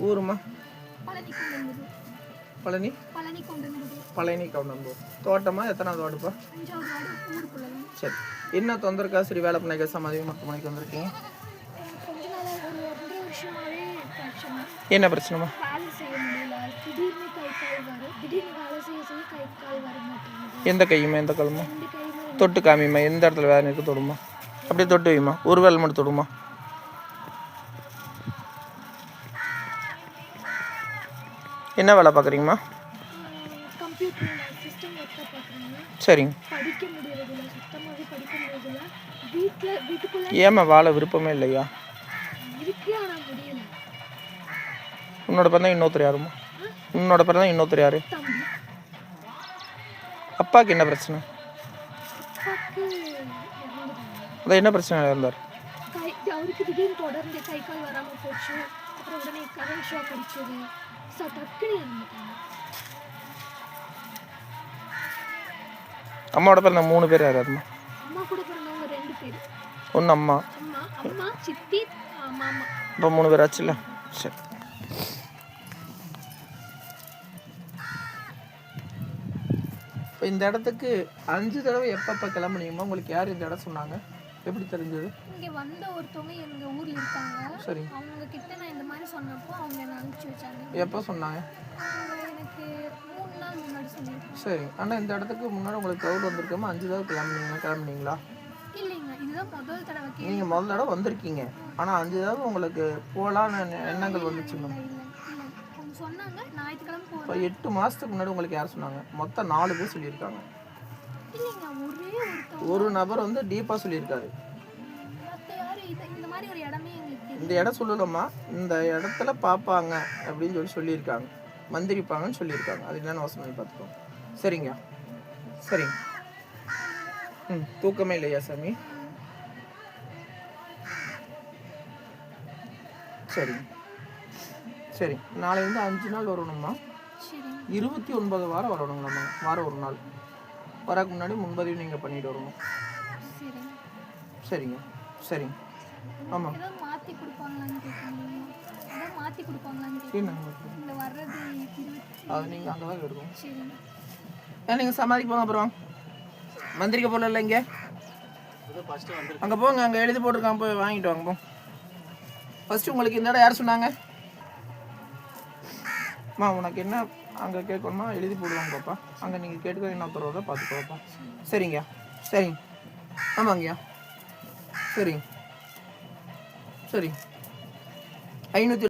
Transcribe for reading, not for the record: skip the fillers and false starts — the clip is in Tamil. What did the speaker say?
ஊருமா? பழனி பழனி கவுண்டம்பூர். தோட்டமா? எத்தனாவது வார்டுப்பா? சரி. என்ன தொந்தரக்கா சரி வேலை பண்ண சமாதி மருத்துவமனைக்கு வந்திருக்கீங்க? என்ன பிரச்சனைமா? எந்த கையுமா எந்த காலுமா? தொட்டு காமிமா. எந்த இடத்துல வேலை இருக்கு தொடுமா? அப்படியே தொட்டு வைமா. ஒரு வேலை மட்டும் தொடுமா. என்ன வேலை பார்க்குறீங்கம்மா? சரிங்க. ஏம்மா வாழ விருப்பமே இல்லையா? உன்னோட பிறந்தா இன்னொருத்தர் யாருமா? உன்னோட பிறந்தா இன்னொருத்தர் யாரு? அப்பாவுக்கு என்ன பிரச்சனை? அதான் என்ன பிரச்சனை இருந்தார்? அவருக்கு திடீர்னு தொடர்ந்து கை கால் வராம போச்சு. அப்புறம் உடனே கரண்ட் ஷாக் அடிச்சது. அம்மாவோட பிறந்த 3 பேர் யாராருமா? அம்மா கூட பிறந்தவங்க 2 பேர். ஒன்று அம்மா, அம்மா சித்தி, மாமா. இப்போ 3 பேர் ஆச்சுல்ல. சரி. இப்போ இந்த இடத்துக்கு 5 தடவை எப்பப்போ கிளம்புனீங்கம்மா? உங்களுக்கு யார் இந்த இடம் சொன்னாங்க? எப்படி தெரிஞ்சது? இங்கே வந்த ஒருத்தவங்க எங்கள் ஊரில் இருக்காங்க. சரி. அவங்க கிட்ட நான் இந்த மாதிரி சொன்னப்போ அவங்க என்ன அனுப்பிச்சி வச்சாங்க. எப்போ சொன்னாங்க? எனக்கு 3 நாள் முன்னாடி சொல்லியிருக்காங்க. சரி. ஆனால் இந்த இடத்துக்கு முன்னாடி உங்களுக்கு கவுல் வந்திருக்காம 5 தடவை கிளம்புனீங்களா? இல்லைங்க, இதுதான் முதல் தடவை. நீங்கள் முதல் தடவை வந்திருக்கீங்க, ஆனால் 5 தடவை உங்களுக்கு போகலான்னு எண்ணங்கள் வந்துச்சுங்க. சொன்னாங்க ஞாயிற்றுக்கிழமை போகிறோம். இப்போ 8 மாதத்துக்கு முன்னாடி உங்களுக்கு யார் சொன்னாங்க? மொத்தம் 4 பேர் சொல்லியிருக்காங்க. இல்லைங்க, ஒரு நபர் வந்து டீப்பாக சொல்லியிருக்காரு. இந்த இடம் சொல்லலாமா? இந்த இடத்துல பார்ப்பாங்க அப்படின்னு சொல்லியிருக்காங்க, மந்திரிப்பாங்கன்னு சொல்லியிருக்காங்க. அது என்னென்ன வசனம் பார்த்துக்கோங்க. சரிங்க. சரிங்க. தூக்கமே இல்லையா சாமி? சரிங்க. சரி. நாளைலேருந்து 5 நாள் வரணும்மா. 29 வாரம் வரணுங்களாம்மா. வாரம் ஒரு நாள் வரக்கு முன்னாடி முன்பதிவு நீங்கள் பண்ணிட்டு வரணும். சரிங்க. சரிங்க. ஆமாம். அது நீங்கள் அங்கே தான் எடுக்கணும். நீங்கள் சமாளிக்க போங்க. அப்புறம் மந்திரிக்க போகல இல்லை இங்கே? அங்கே போங்க, அங்கே எழுதி போட்டிருக்காங்க, போய் வாங்கிட்டு வாங்க. போ. ஃபஸ்ட்டு உங்களுக்கு இந்த இடம் யார் சொன்னாங்க? உனக்கு என்ன அங்கே கேட்கணுமா? எழுதி போடுவாங்க பாப்பா. அங்கே நீங்கள் கேட்டுக்க என்ன தருவதை பார்த்துக்கோப்பா. சரிங்க. சரிங்க. ஆமாங்கய்யா. சரிங்க. சரி. 500